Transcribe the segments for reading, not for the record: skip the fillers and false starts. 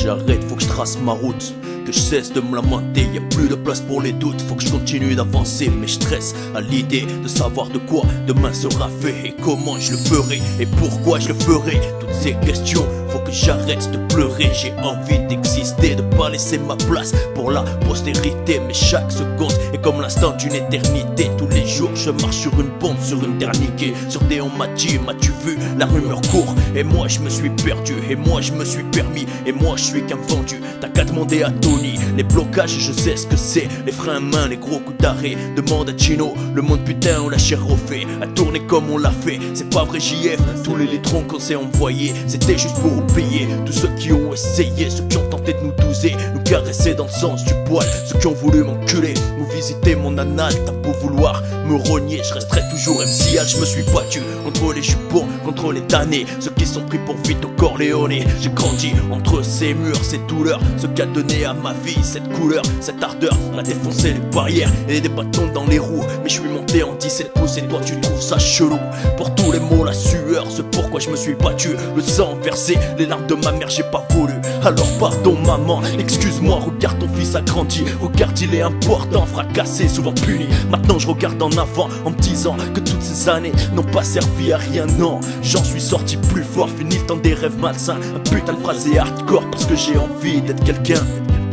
j'arrête, faut que je trace ma route, que je cesse de me lamenter, y a plus de place pour les doutes. Faut que je continue d'avancer, mais je stresse à l'idée de savoir de quoi demain sera fait, et comment je le ferai, et pourquoi je le ferai. Toutes ces questions, faut que j'arrête de pleurer. J'ai envie d'exister, de pas laisser ma place pour la postérité. Mais chaque seconde est comme l'instant d'une éternité. Tous les jours je marche sur une bombe, sur une derniquée. Sur des on m'a dit, m'as-tu vu, la rumeur court. Et moi je me suis perdu, et moi je me suis permis, et moi je suis qu'un vendu. T'as qu'à demander à Tony, les blocages je sais ce que c'est. Les freins à main, les gros coups d'arrêt. Demande à Chino, le monde putain on l'a cher refait. À tourner comme on l'a fait, c'est pas vrai JF. Tous les litrons qu'on s'est envoyés, c'était juste pour payer. Tous ceux qui ont essayé, ceux qui ont tenté de nous douser, nous caresser dans le sens du poil, ceux qui ont voulu m'enculer, nous visiter mon anal. T'as beau vouloir me rogner, je resterai toujours MCL. Je me suis battu contre les jupons, contre les damnés, ceux qui sont pris pour Vito Corleone. J'ai grandi entre ces murs, ces douleurs, ce qu'a donné à ma vie cette couleur, cette ardeur à défoncer les barrières et des bâtons dans les roues. Mais je suis monté en 17 pouces et toi tu trouves ça chelou. Pour tous les mots, la sueur, c'est pourquoi je me suis battu. Le sang versé, les larmes de ma mère, j'ai pas voulu. Alors pardon maman, excuse-moi, regarde ton fils a grandi. Regarde il est important, fracassé, souvent puni. Maintenant je regarde en avant en me disant que toutes ces années n'ont pas servi à rien. Non, j'en suis sorti plus fort, fini le temps des rêves malsains. Un putain de phrasé hardcore parce que j'ai envie d'être quelqu'un.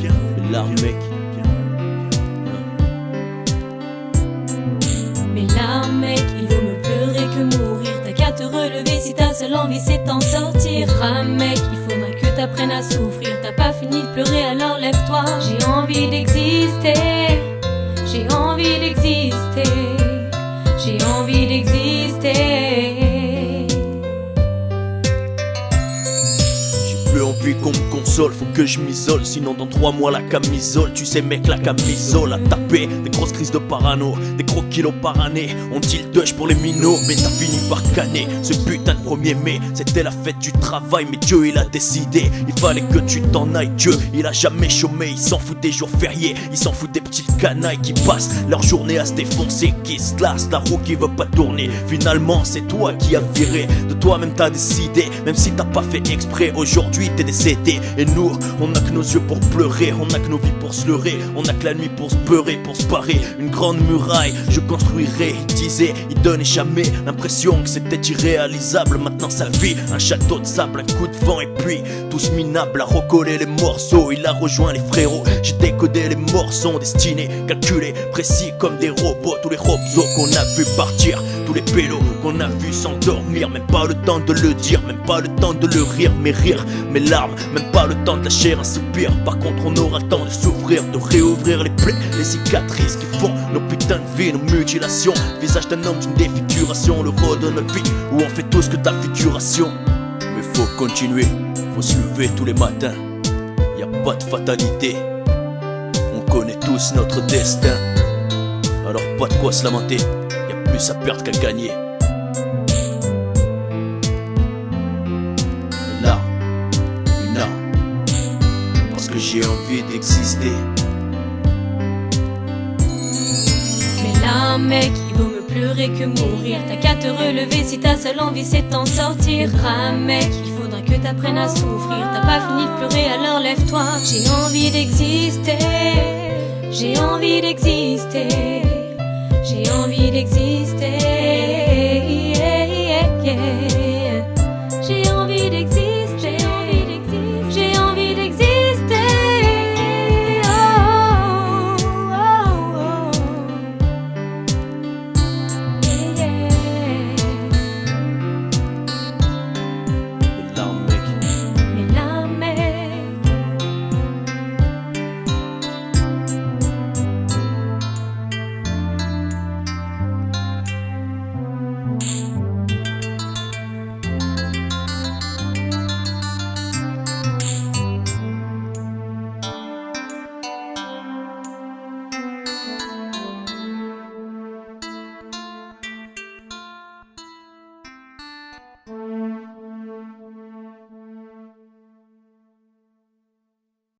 Et là mec, mais là mec, il vaut me pleurer que mourir. T'as qu'à te relever si ta seule envie c'est t'en sortir. Ah mec, il faudrait que t'apprennes à souffrir. T'as pas fini de pleurer alors lève-toi. J'ai envie d'exister, j'ai envie d'exister, j'ai envie d'exister. plus envie qu'on me console, faut que je m'isole. Sinon dans 3 mois la camisole, tu sais mec la camisole a tapé. Des grosses crises de parano, des gros kilos par année. On dit le deuil pour les minots, mais t'as fini par canner. Ce putain de 1er mai, c'était la fête du travail. Mais Dieu il a décidé, il fallait que tu t'en ailles. Dieu il a jamais chômé, il s'en fout des jours fériés. Il s'en fout des petites canailles qui passent leur journée à se défoncer, qui se lassent, la roue qui veut pas tourner. Finalement c'est toi qui as viré, de toi-même t'as décidé. Même si t'as pas fait exprès, aujourd'hui t'es décédé. Et nous, on a que nos yeux pour pleurer, on a que nos vies pour se leurrer, on a que la nuit pour se beurrer, pour se parer. Une grande muraille, je construirai, il disait, il donnait jamais l'impression que c'était irréalisable. Maintenant sa vie, un château de sable, un coup de vent et puis tous minables à recoller les morceaux. Il a rejoint les frérots, j'ai décodé les morceaux destinés, calculés, précis comme des robots. Tous les robots qu'on a vu partir, tous les pélos qu'on a vu s'endormir. Même pas le temps de le dire, même pas le temps de le rire, mais rire mes larmes, même pas le temps de lâcher un soupir. Par contre on aura le temps de s'ouvrir, de réouvrir les plaies, les cicatrices qui font nos putains de vies, nos mutilations. Visage d'un homme d'une défiguration, le rôle de notre vie où on fait tout ce que ta figuration. Mais faut continuer, faut se lever tous les matins. Y a pas de fatalité, on connaît tous notre destin. Alors pas de quoi se lamenter, y a plus à perdre qu'à gagner. Que j'ai envie d'exister. Mais là mec, il vaut me pleurer que mourir. T'as qu'à te relever si ta seule envie c'est t'en sortir. Ah mec, il faudra que t'apprennes à souffrir. T'as pas fini de pleurer alors lève-toi. J'ai envie d'exister, j'ai envie d'exister, j'ai envie d'exister.